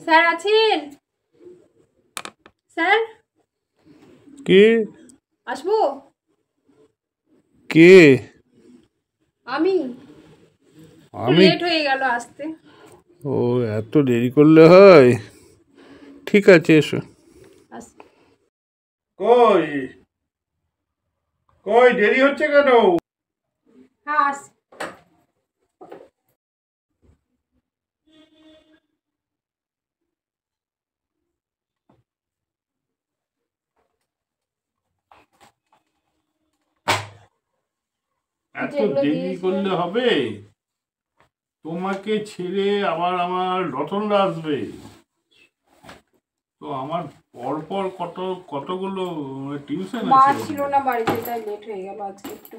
Sir আছেন? Sir কে? আসবো? কে? আমি আমি? লেট হয়ে গেল আসতে। ও, এত দেরি করলে হয়? ঠিক আছে, এসো। কই কই দেরি হচ্ছে কেন? হ্যাঁ আস। এত দেরি করলে হবে? তোমাকে ছেড়ে আবার আমার রতনরা আসবে, তো আমার পরপর কতগুলো টিউশন মা আছে। ছিল না বাড়িতে, তাই লেট হয়ে গেল আজকে একটু।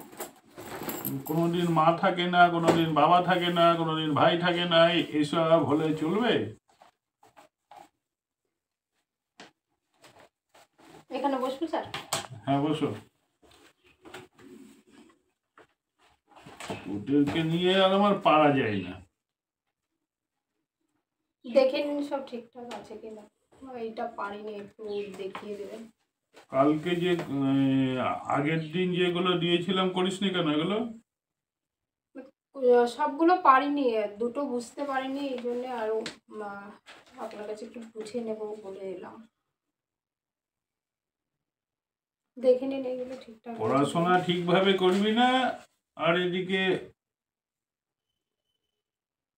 কোনোদিন মা থাকে না, কোনোদিন বাবা থাকে না, কোনোদিন ভাই থাকে না, এসব হলে চলবে? এখানে বসবো স্যার? হ্যাঁ, বসো। ওদেরকে নিয়ে আর আমার পারা যায় না। দেখে নিন সব ঠিকঠাক আছে কিনা। এইটা পারিনি, একটু দেখিয়ে দেবেন। কালকে যে আগের দিন যেগুলো দিয়েছিলাম করিসনি কেন এগুলো? সবগুলো পারিনি, দুটো বুঝতে পারিনি, এই জন্য আরো আপনার কাছে একটু বুঝে নেব বলে এলাম। দেখে নিন এগুলো ঠিকঠাক পড়াশোনা ঠিকভাবে করবি না, আর এদিকে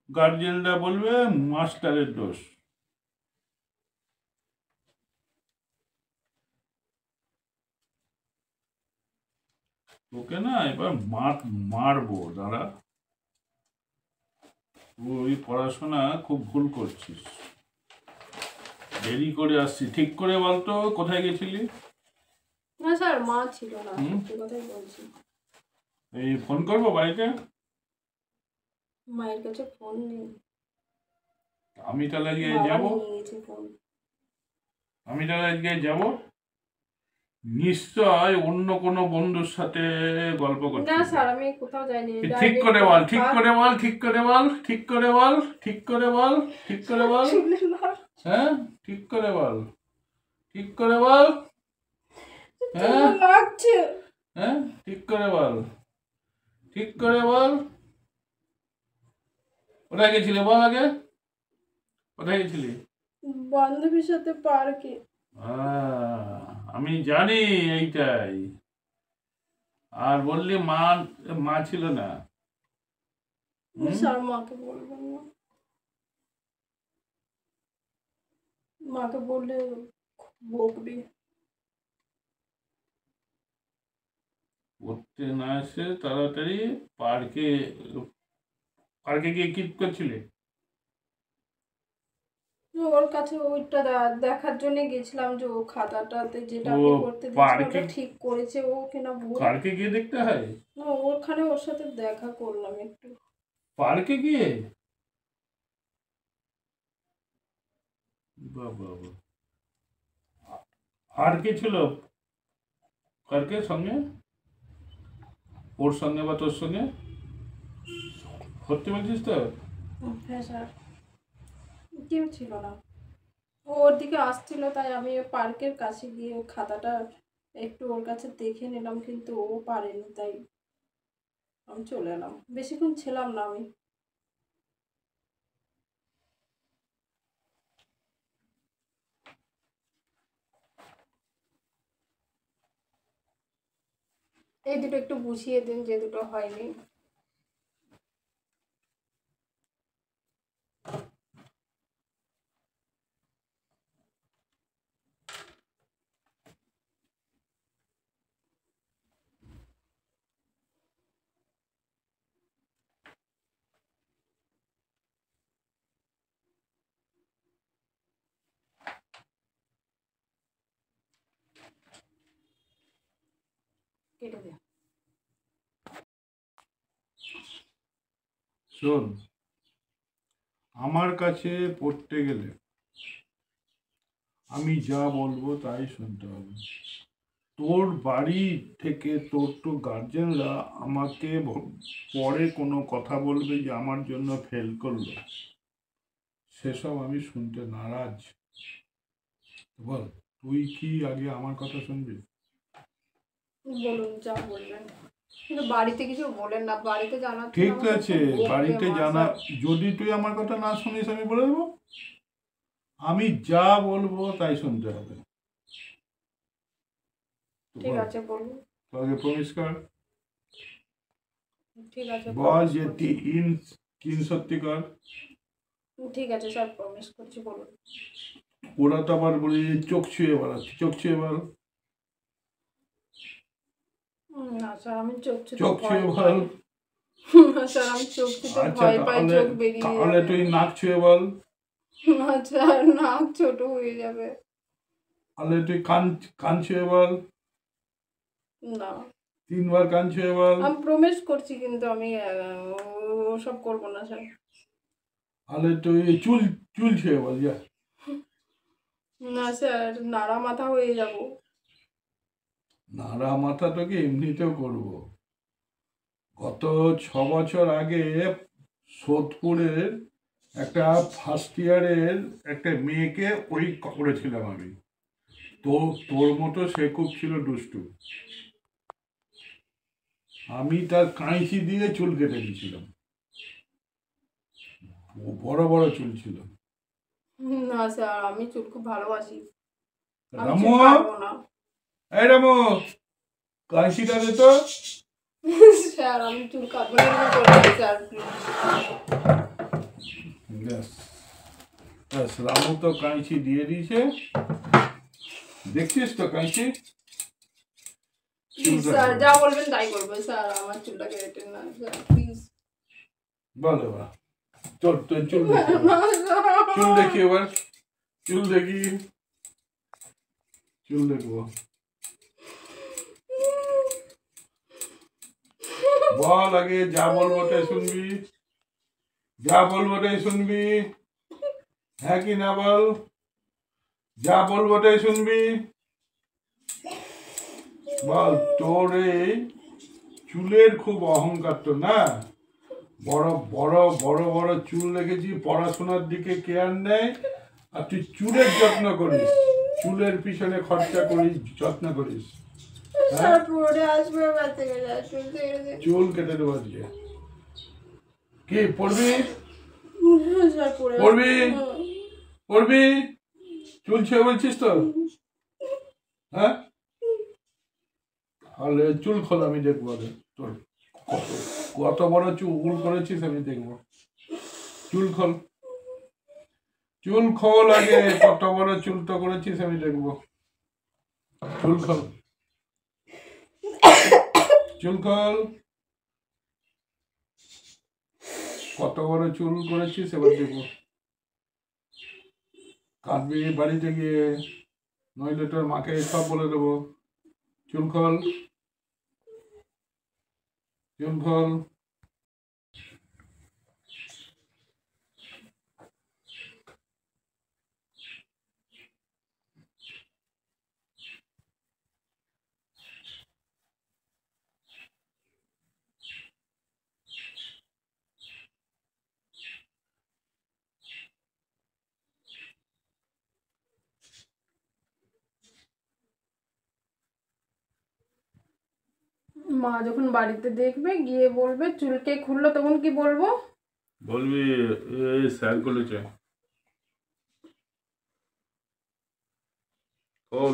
গার্জেনরা বলবে মাস্টারের দোষ। তোকে না এবার মারবো, দাঁড়া। তুই পড়াশোনা খুব ভুল করছিস, দেরি করে আসছি। ঠিক করে বলতো কোথায় গেছিলি? না স্যার, মা ছিল না, সত্যি কথাই বলছি। এই ফোন করবো বাড়িতে? মায়ের কাছে ফোন নেই। আমি তাহলে গিয়ে বাবা যাবো। নিয়ে গেছে ফোন। আমি তাহলে গিয়ে যাবো, নিশ্চয় অন্য কোনো বন্ধুর সাথে গল্প না করছিস। স্যার, আমি কোথাও যাইনি। ঠিক করে বল, ঠিক করে বল, ঠিক করে বল, ঠিক করে বল, ঠিক করে বল, ঠিক করে বল। হ্যাঁ, ঠিক করে বল, ঠিক করে বল। হ্যাঁ লাগছে। হ্যাঁ, ঠিক করে বল, ঠিক করে বল। কোথায় গেছিলি বল আগে, কোথায় গেছিলি? বান্ধবীর সাথে পার্কে। আমি জানি এইটাই। আর বললি মা মা ছিল না। স্যার মাকে বলবেন না, মাকে বললে বকবে। পড়তে না এসে তাড়াতাড়ি পার্কে পার্কে গিয়ে কি করছিলে? ওর কাছে ওইটা দেখার জন্য গেছিলাম, যে ও খাতাটাতে যেটা ও আমি করতে দিয়েছিলাম পার্কে, ওটা ঠিক করেছে ও কিনা ভুল। পার্কে গিয়ে দেখতে হয়? না, ওখানে ওর সাথে দেখা করলাম একটু। পার্কে গিয়ে? বাবা, আর কে ছিল পার্কে সঙ্গে? ওর সঙ্গে বা তোর সঙ্গে? সত্যি বলছিস তো? হ্যাঁ স্যার, কেউ ছিল না। ও ওর দিকে আসছিল, তাই আমি পার্কের কাছে গিয়ে ও খাতাটা একটু ওর কাছে দেখে নিলাম, কিন্তু ও পারেনি, তাই আমি চলে এলাম। বেশিক্ষণ ছিলাম না আমি। এই দুটো একটু বুঝিয়ে দিন, যে দুটো হয়নি। কেটে দে। শোন, আমার কাছে পড়তে গেলে আমি যা বলবো তাই শুনতে হবে। তোর বাড়ি থেকে তোর তো গার্জেনরা আমাকে পরে কোনো কথা বলবে যে আমার জন্য ফেল করলো, সেসব আমি শুনতে নারাজ। বল, তুই কি আগে আমার কথা শুনবি? বলুন, যা বলবেন, কিন্তু বাড়িতে কিছু বলেন না, বাড়িতে জানাচ্ছেন ঠিক আমাকে আছে, খুব বকবে বাড়িতে মা জানা, স্যার। যদি তুই আমার কথা না শুনিস আমি বলে দেবো। আমি যা বলবো তাই শুনতে হবে। তো ঠিক বল, আছে বলুন। তোকে প্রমিস কর, ঠিক আছে, বল প্রমিস যে করছি। তিন সত্যি কর। ঠিক আছে স্যার, প্রমিস করছি, বলুন। ওরা তো আবার বলি যে চোখ ছুঁয়ে বলাচ্ছে, চোখ ছুঁয়ে বল। না স্যার, আমি চোখ ছুঁতে চোখ ভয় ছুঁয়ে পাই। বল। না স্যার, আমি চোখ ছুঁতে আচ্ছা, ভয় পাই, তাহলে চোখ বেরিয়ে তাহলে যাবে। তুই নাক ছুঁয়ে বল। না স্যার, নাক ছোট হয়ে যাবে। তাহলে তুই কান কান ছুঁয়ে বল। না, 3বার কান ছুঁয়ে বল। আমি প্রমিস করছি, কিন্তু আমি ওসব করবো না স্যার। তাহলে তুই চুল চুল ছুঁয়ে বল যা। না স্যার, নাড়া মাথা হয়ে যাব। নাড়া মাথা তোকে এমনিতেও করবো। গত 6 বছর আগে সোদপুরের একটা ফার্স্ট ইয়ারের একটা মেয়েকে ওই করেছিলাম আমি। তো তোর মতো সে খুব ছিল দুষ্টু। আমি তার কাঁচি দিয়ে চুল কেটে দিয়েছিলাম। ও বড় বড় চুল ছিল। না স্যার, আমি চুল খুব ভালোবাসি, আমি রামু, চুল কাটবো না। এই রামু, কাঁচিটা দে তো। স্যার, আমি চুল কাটবো না, এরকম করবেন না, স্যার প্লিজ। ব্যাস ব্যাস, রামু তো কাঁচি দিয়ে দিয়েছে। দেখছিস তো কাঁচি? প্লিজ স্যার, যা বলবেন তাই করবো স্যার, আমার চুলটা কেটে না স্যার, প্লিজ। বল এবার, তোর তোর চুল দেখি এবার। চুল দেখি এবার, চুল দেখি, চুল দেখবো। বল আগে, যা বলবো তাই শুনবি, যা বলবো তাই শুনবি, হ্যাঁ কি না বল, যা বলবো তাই শুনবি। বল, তোর এই চুলের খুব অহংকার তো না? বড় বড় বড় বড় চুল রেখেছি, পড়াশোনার দিকে কেয়ার নেই, আর তুই চুলের যত্ন করিস, চুলের পিছনে খরচা করিস, যত্ন করিস। স্যার পরে আসবে, বাচ্চা গেলে চুল ছেড়ে দিন। চুল কেটে দেবো আজকে। কি পড়বি? স্যার পরে পড়বি? পড়বি? চুল ছেড়ে বলছিস তো? হ্যাঁ, তাহলে চুল খোল, আমি দেখবো আগে তোর কত কত বড় চুল করেছিস আমি দেখবো। চুল খোল, চুল খোল আগে, কত বড় চুল তো করেছিস আমি দেখবো। চুল খোল, চুল খোল, কত বড় চুল করেছিস এবার দেখবো। কাঁদবি বাড়িতে গিয়ে, নইলে তোর মাকে সব বলে দেবো। চুল খোল, চুল খোল। মা যখন বাড়িতে দেখবে, গিয়ে বলবে চুল কে খুললো, তখন কি বলবো? বলবি এই স্যার বলেছে। খোল,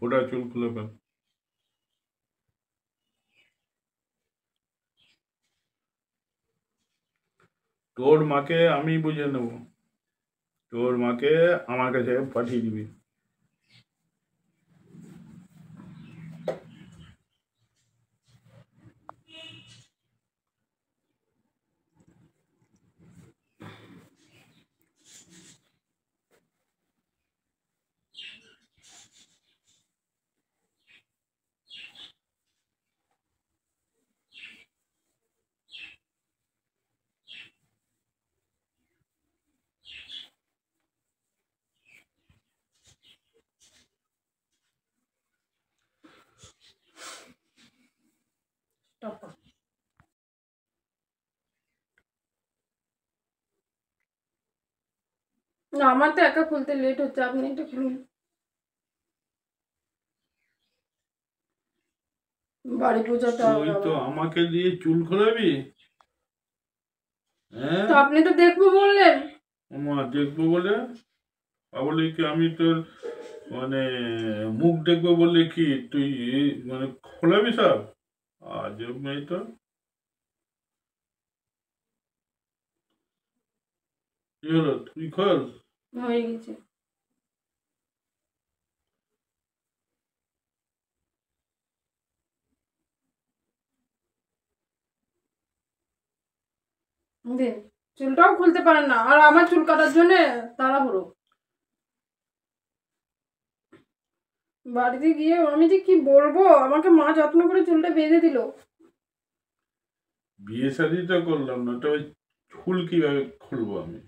ওটা চুল খুলে ফেল। তোর মাকে আমি বুঝে নেব, তোর মাকে আমার কাছে পাঠিয়ে দিবি। না, আমার তো একা খুলতে লেট হচ্ছে, আপনি এটা খুলুন। বাড়ি পূজাতে হবে তুই তো আবার। আমাকে দিয়ে চুল খোলাবি? হ্যাঁ, তো আপনি তো দেখবো বললেন। আমার দেখবো বলে? বলে কি আমি তোর মানে মুখ দেখবো বলে কি তুই মানে খোলাবি সব? আজব মেয়ে তো। কি হলো, তুই খোল। হয়ে গেছে। দিন, চুলটাও খুলতে পারেন না, আর আমার চুল কাটার জন্য তাড়াহুড়ো। বাড়িতে গিয়ে আমি যে কি বলবো, আমাকে মা যত্ন করে চুলটা বেঁধে দিল। বিয়ে শাদি তো করলাম না, তবে চুল কিভাবে খুলবো আমি?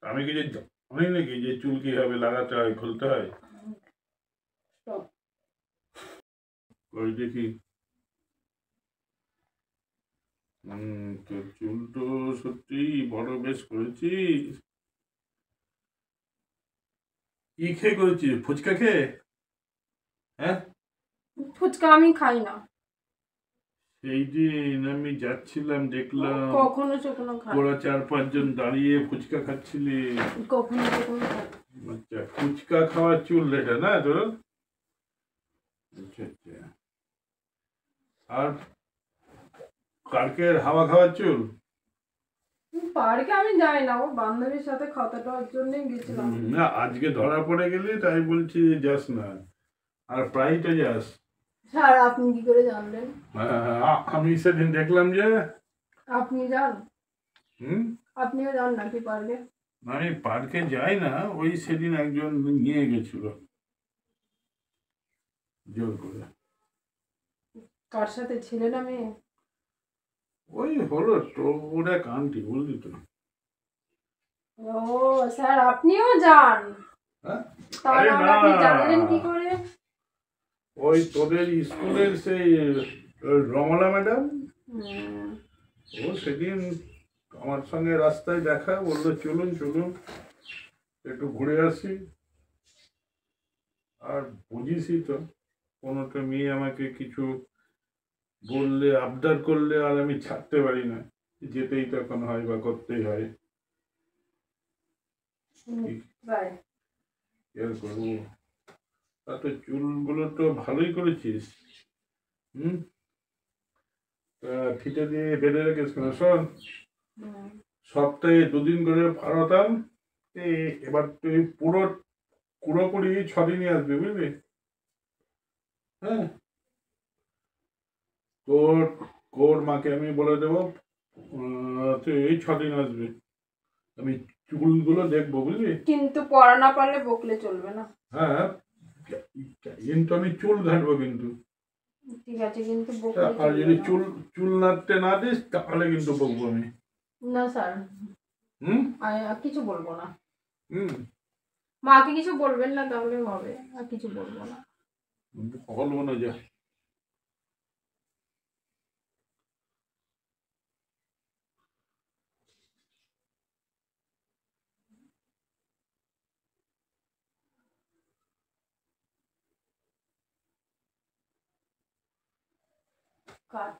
আমি কি যে জানি নাকি যে চুল কিভাবে লাগাতে হয়, খুলতে হয়? Stop. ওই দেখি। তোর চুল তো সত্যি বড় বেশ করেছিস। কি খেয়ে করেছিস, ফুচকা খেয়ে? হ্যাঁ, ফুচকা আমি খাই না। সেই দিন আমি যাচ্ছিলাম দেখলাম কখনো চখনো খাই। তোরা 4-5 জন দাঁড়িয়ে ফুচকা খাচ্ছিলি। কখনো চখনো খাই। আচ্ছা, ফুচকা খাওয়ার চুল এটা না তোর? আচ্ছা আচ্ছা। আর কালকের হাওয়া খাওয়ার চুল? পার্কে আমি যাই না, ও বান্ধবীর সাথে খাওয়া দাওয়ার জন্যই গেছিলাম। না, আজকে ধরা পড়ে গেলি তাই বলছি যাস না, আর প্রায় তো যাস। স্যার, আপনি কি করে জানলেন? আমি সেদিন দেখলাম যে। আপনি যান? হুম, আপনিও যান নাকি পার্কে? আমি পার্কে যাই না, ওই সেদিন একজন নিয়ে গেছিল জোর করে। কার সাথে, ছেলে না মেয়ে? ওই হলো তো, ওরা কান্তি বুঝলি তো। ও স্যার, আপনিও যান? হ্যাঁ? তা আরে নাহলে না, আপনি জানলেন কি করে? ওই তোদের স্কুলের সেই রমলা ম্যাডাম, হুম, ও সেদিন আমার সঙ্গে রাস্তায় দেখা, বললো চলুন চলুন একটু ঘুরে আসি। আর বুঝিসই তো, কোনোটা মেয়ে আমাকে কিছু বললে, আবদার করলে আর আমি ছাড়তে পারি না, যেতেই তখন হয় বা করতেই হয়। তাই? এর করবো। তা তো চুলগুলো তো ভালোই করেছিস। হুম, তা ফিতে দিয়ে বেঁধে রেখেছ কেন? শোন, হুম। সপ্তাহে 2 দিন করে পাঠাতাম, এবার তুই পুরোপুরি 6 দিনই আসবি বুঝলি? হ্যাঁ, তোর তোর মাকে আমি বলে দেবো, তুই এই 6 দিন আসবি, আমি চুলগুলো দেখবো বুঝলি? কিন্তু পড়া না পারলে বকলে চলবে না। হ্যাঁ, কিন্তু আমি চুল ঘাঁটবো কিন্তু। ঠিক আছে, কিন্তু বকলে আর চলবে যদি না। চুল চুল নাড়তে না দিস তাহলে কিন্তু বকবো আমি। না স্যার, হুম আর কিছু বলবো না। হুম, মাকে কিছু বলবেন না, তাহলে হবে, আর কিছু বলবো না। বলবো না যা। কাট।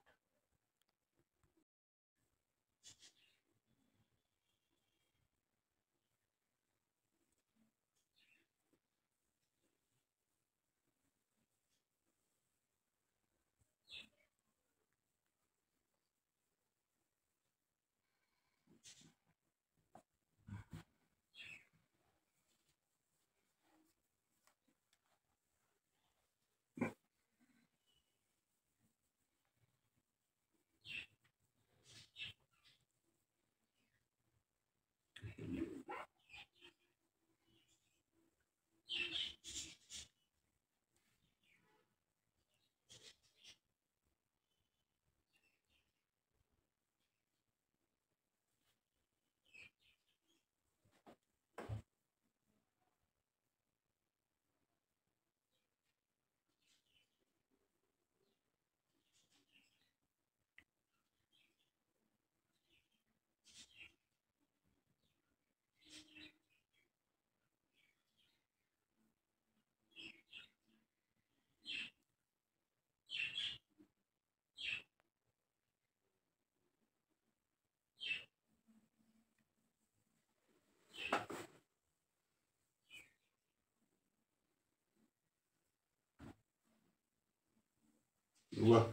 বাহ,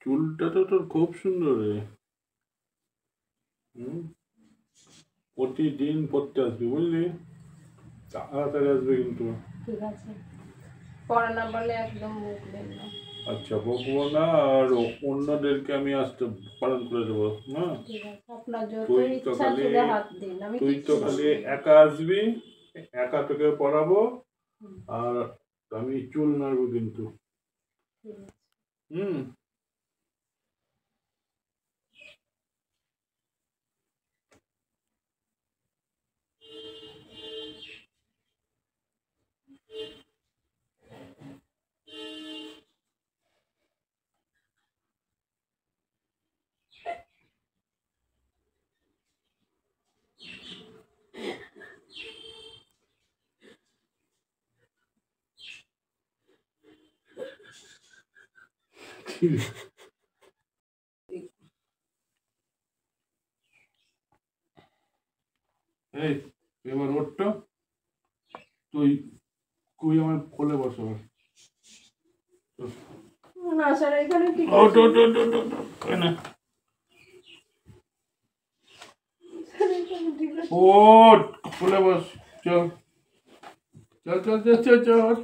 চুলটা তো তোর খুব সুন্দর রে। হুম, প্রতিদিন পড়তে আসবি বুঝলি, তাড়াতাড়ি আসবে কিন্তু। ঠিক আছে, পড়া না বলে একদম মুখ দেন না। আচ্ছা, বকবো না, আর অন্যদেরকে আমি আসতে পালন করে দেবো। না, ঠিক আছে, আপনার যত তুই তো ইচ্ছা খালি চুলে হাত দিন, আমি তুই কিচ্ছু তো বলবো খালি না। একা আসবি, একা তোকে পড়াবো, হুম, আর আমি চুল নাড়বো কিন্তু। ঠিক আছে। হুম। ঠিক আছে। এই, এবার ওরটা তুই তুই আমার কোলে বস এবার। না স্যার, এখানে কি ওঠ, করছেন? ওঠ, ওঠ, ওঠ, ওঠ, ওঠ, কেন? স্যার, এখানে ঠিক আছে। ওঠ, কোলে বস। চল, চল, চল, চল, চল, চল।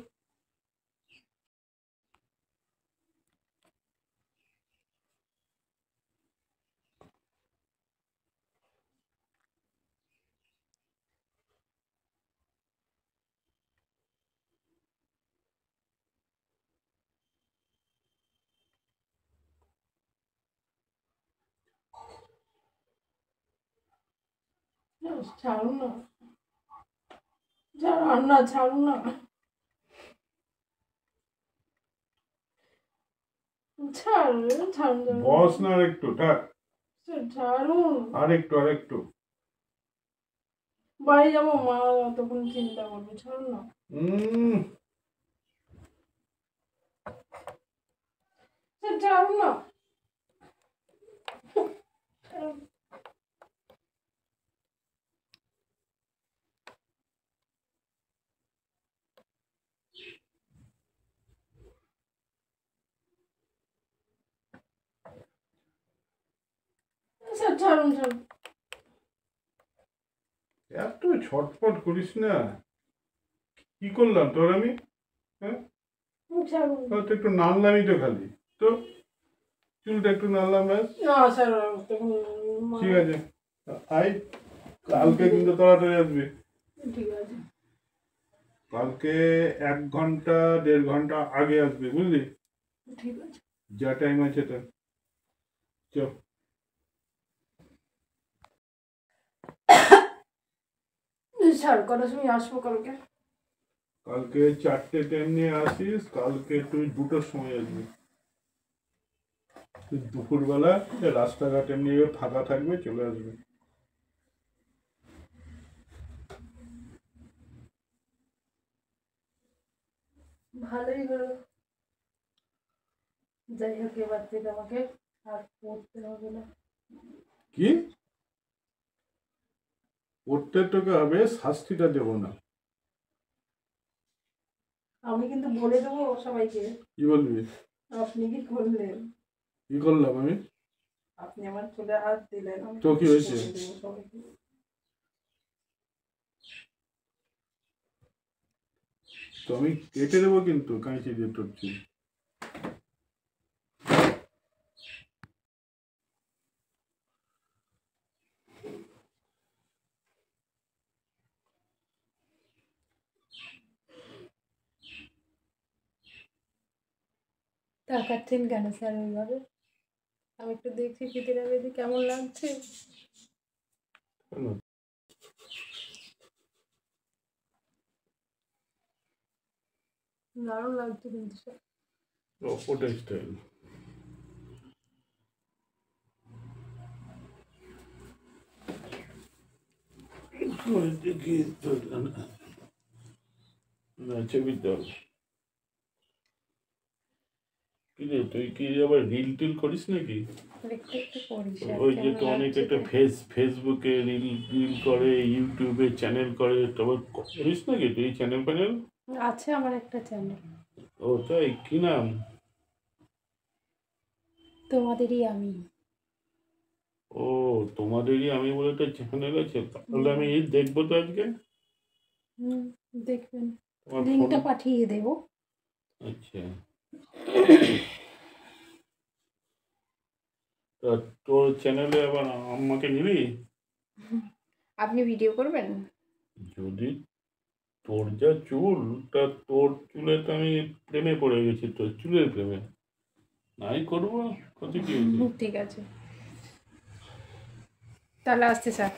না, ছাড়ুন না, ছাড়ুন না, ছাড়ুন না, ছাড়ুন, ছাড়ুন, বস না আর একটু, থাক। স্যার ছাড়ুন। আর একটু, আর একটু। বাড়ি যাবো, মা তখন চিন্তা করবে, ছাড়ুন না। হুম। স্যার ছাড়ুন না, ছাড়ুন। স্যার ছাড়ুন, ছাড়ুন। এত ছটফট করিস না। কি করলাম তোর আমি? হ্যাঁ, ছাড়ুন। তো একটু নাড়লামই তো খালি। তো চুলটা একটু নাড়লাম ব্যাস। না স্যার, তখন ঠিক আছে, আই, কালকে কিন্তু তাড়াতাড়ি আসবি। ঠিক আছে। কালকে 1 ঘন্টা 1.5 ঘন্টা আগে আসবি বুঝলি, ঠিক আছে যা টাইম আছে তা। চল। স্যার, কটার সময় আসবো কালকে? কালকে 4টে টাইম নিয়ে আসিস, কালকে তুই 2টোর সময় আসবি। তুই দুপুরবেলা রাস্তাঘাট এমনি ফাঁকা থাকবে, চলে আসবে। ভালোই হলো, যাই হোক এবার থেকে আমাকে আর পড়তে হবে না। কি করতে তোকে হবে, শাস্তিটা দেবো না। আমি কিন্তু বলে দেবো সবাইকে। কি বলবি? আপনি কি করলেন? কি করলাম আমি? আপনি আমার চুলে হাত দিলেন, আমি তো কি হয়েছে? বলে দেবো সবাইকে। তো আমি কেটে দেবো কিন্তু কাঁচি দিয়ে তোর চুল। তাকাচ্ছেন কেন স্যার ওইভাবে? আমি একটু দেখছি ফিতিরা বেদি কেমন লাগছে। কেন? দারুণ লাগছে কিন্তু স্যার। ওটাই স্টাইল। দেখি না, ছবি তোল। কি রে, তুই কি আবার রিল টিল করিস নাকি? একটু একটু করি স্যার, ওই যে কেমন তো অনেক লাগছে একটা তো? ফেসবুকে রিল রিল করে, ইউটিউবে চ্যানেল করে, তবে করিস নাকি তুই চ্যানেল প্যানেল? আছে আমার একটা চ্যানেল। ও তাই, কি নাম? তোমাদেরই আমি। ও, তোমাদেরই আমি বলে একটা চ্যানেল আছে, তাহলে আমি দেখবো তো আজকে। হুম, দেখবেন, তোমার ফোন, লিঙ্কটা পাঠিয়ে দেবো। আচ্ছা। তা তোর চ্যানেলে আবার আমাকে নিবি? আপনি ভিডিও করবেন? যদি, তোর যা চুল, তা তোর চুলে তো আমি প্রেমে পড়ে গেছি, তোর চুলের প্রেমে। নাই করবো, কত কি হয়েছে। ঠিক আছে, তাহলে আসতে স্যার।